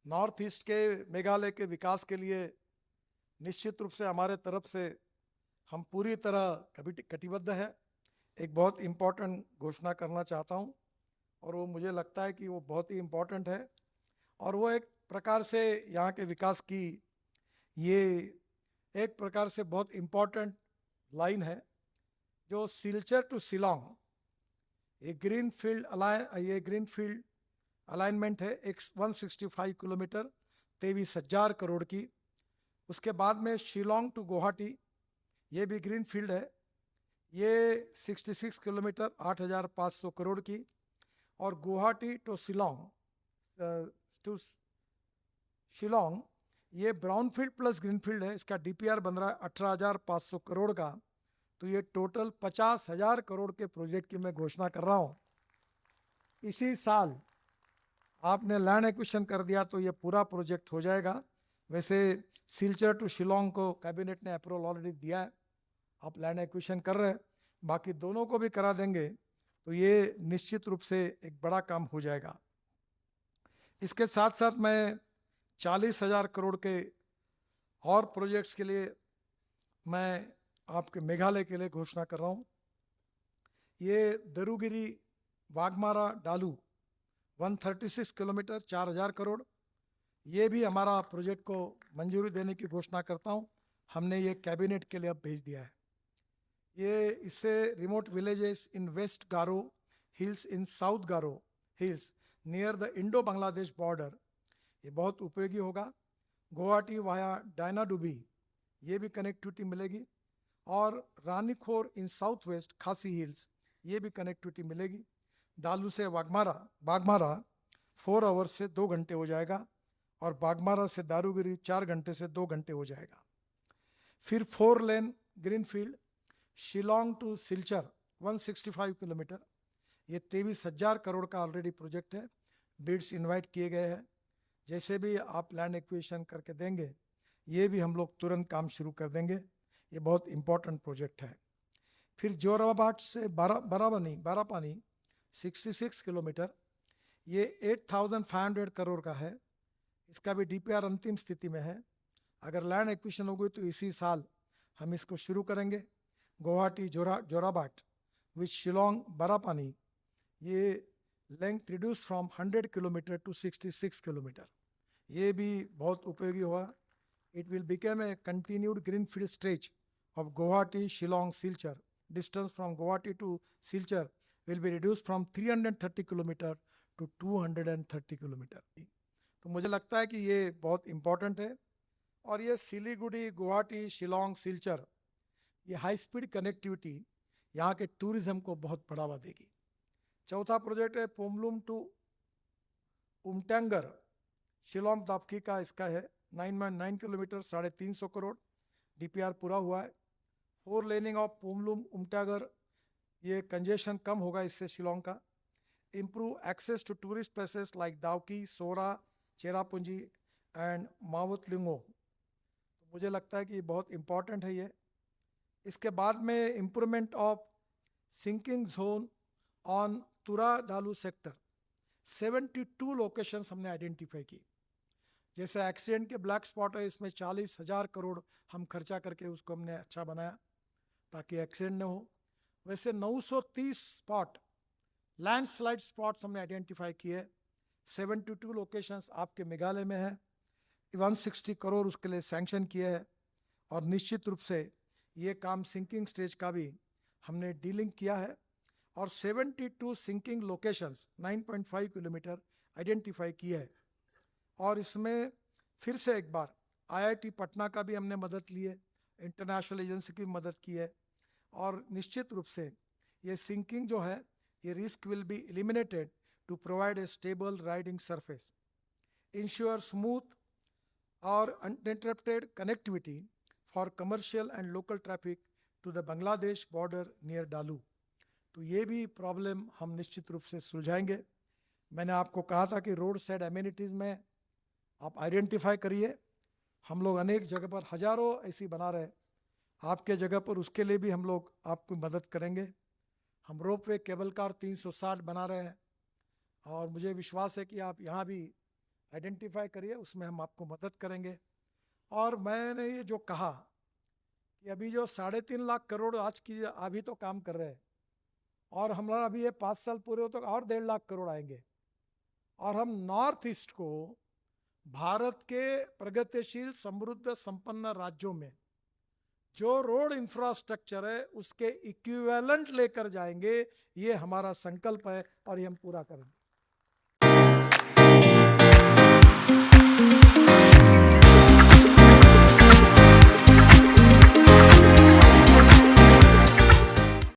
North east के मेघालय के विकास के लिए निश्चित रूप से हमारे तरफ से हम पूरी तरह कभी कटिबद्ध है। एक बहुत इम्पोर्टेंट घोषणा करना चाहता हूँ और वो मुझे लगता है कि वो बहुत ही इम्पोर्टेंट है और वो एक प्रकार से यहाँ के विकास की ये एक प्रकार से बहुत इम्पोर्टेंट लाइन है जो सिलचर टू शिलोंग ये ग्रीन फील्ड अलाइनमेंट है। एक 165 किलोमीटर 23,000 करोड़ की। उसके बाद में शिलोंग टू गुवाहाटी ये भी ग्रीन फील्ड है, ये 66 किलोमीटर 8,500 करोड़ की। और गुवाहाटी टू शिलोंग ये brown field plus green field है। इसका डीपीआर बन रहा है 18,500 करोड़ का। तो ये टोटल 50,000 करोड़ के प्रोजेक्ट की मैं घोषणा कर रहा हूँ। इसी साल आपने लैंड एक्विजिशन कर दिया तो ये पूरा प्रोजेक्ट हो जाएगा। वैसे सिलचर टू शिलोंग को कैबिनेट ने अप्रूवल ऑलरेडी दिया है, आप लैंड एक्विजिशन कर रहे हैं, बाकी दोनों को भी करा देंगे तो ये निश्चित रूप से एक बड़ा काम हो जाएगा। इसके साथ साथ मैं 40,000 करोड़ के और प्रोजेक्ट्स के लिए मैं आपके मेघालय के लिए घोषणा कर रहा हूँ। ये दरुगिरी वाघमारा डालू 136 किलोमीटर 4,000 करोड़, ये भी हमारा प्रोजेक्ट को मंजूरी देने की घोषणा करता हूँ। हमने ये कैबिनेट के लिए अब भेज दिया है। ये इससे remote villages in west Garo hills in south Garo hills near the Indo Bangladesh border ये बहुत उपयोगी होगा। गुवाहाटी वाया डायनाडुबी ये भी कनेक्टिविटी मिलेगी। और रानीखोर इन साउथ वेस्ट खासी हिल्स ये भी कनेक्टिविटी मिलेगी। दालू से बागमारा 4 आवर्स से 2 घंटे हो जाएगा और बागमारा से दारूगिरी 4 घंटे से 2 घंटे हो जाएगा। फिर 4 lane greenfield Shillong to Silchar 165 kilometre, ये 23,000 करोड़ का ऑलरेडी प्रोजेक्ट है। बिड्स इनवाइट किए गए हैं। जैसे भी आप लैंड एक्विजिशन करके देंगे ये भी हम लोग तुरंत काम शुरू कर देंगे। ये बहुत इंपॉर्टेंट प्रोजेक्ट है। फिर जोराबाट से बारापानी 66 किलोमीटर, ये 8,500 करोड़ का है। इसका भी डीपीआर अंतिम स्थिति में है। अगर लैंड एक्विजिशन हो गई तो इसी साल हम इसको शुरू करेंगे। गुवाहाटी जोराबाट विथ शिलोंग बारापानी ये length reduce from 100 kilometre to 66 kilometre, ये भी बहुत उपयोगी होगा। It will become a continued green field stretch of Guwahati Shillong Silchar. Distance from Guwahati to Silchar will be reduce from 330 kilometre to 230 kilometre. तो मुझे लगता है कि ये बहुत इम्पोर्टेंट है। और ये सिलीगुड़ी गुवाहाटी शिलोंग सिलचर ये हाई स्पीड कनेक्टिविटी यहाँ के टूरिज्म को बहुत बढ़ावा देगी। चौथा प्रोजेक्ट है पोमलुम टू उमटेंगर शिलोंग दापकी का, इसका है 9.9 किलोमीटर 350 करोड़, डीपीआर पूरा हुआ है। 4 लेनिंग ऑफ पोमलुम उमटेंगर ये कंजेशन कम होगा इससे शिलोंग का। Improve access to tourist places like Dawki Sohra Cherrapunji and Mawlynnong. तो मुझे लगता है कि ये बहुत इंपॉर्टेंट है ये। इसके बाद में improvement of sinking zone on Tura Dalu sector 72 locations हमने आइडेंटिफाई की। जैसे एक्सीडेंट के ब्लैक स्पॉट है इसमें 40,000 करोड़ हम खर्चा करके उसको हमने अच्छा बनाया ताकि एक्सीडेंट न हो। वैसे 930 स्पॉट लैंडस्लाइड स्पॉट्स हमने आइडेंटिफाई किए। 72 लोकेशंस आपके मेघालय में है। 160 करोड़ उसके लिए सैंक्शन किए हैं। और निश्चित रूप से ये काम सिंकिंग स्टेज का भी हमने डीलिंग किया है। और 72 सिंकिंग लोकेशंस 9.5 किलोमीटर आइडेंटिफाई किए हैं। और इसमें फिर से एक बार आईआईटी पटना का भी हमने मदद ली है, इंटरनेशनल एजेंसी की मदद की है। और निश्चित रूप से ये सिंकिंग जो है ये risk will be eliminated to provide a stable riding surface, ensure smooth और uninterrupted connectivity for commercial and local traffic to the Bangladesh border near Dalu. तो ये भी प्रॉब्लम हम निश्चित रूप से सुलझाएंगे। मैंने आपको कहा था कि रोड साइड एमिनिटीज़ में आप आइडेंटिफाई करिए। हम लोग अनेक जगह पर हजारों ऐसी बना रहे हैं, आपके जगह पर उसके लिए भी हम लोग आपकी मदद करेंगे। हम रोप वे केबल कार 360 बना रहे हैं और मुझे विश्वास है कि आप यहाँ भी आइडेंटिफाई करिए, उसमें हम आपको मदद करेंगे। और मैंने ये जो कहा कि अभी जो 3.5 लाख करोड़ आज की अभी तो काम कर रहे हैं, और हमारा अभी ये 5 साल पूरे हो तो और 1.5 लाख करोड़ आएंगे। और हम नॉर्थ ईस्ट को भारत के प्रगतिशील समृद्ध संपन्न राज्यों में जो रोड इंफ्रास्ट्रक्चर है उसके इक्विवेलेंट लेकर जाएंगे, ये हमारा संकल्प है और ये हम पूरा करेंगे।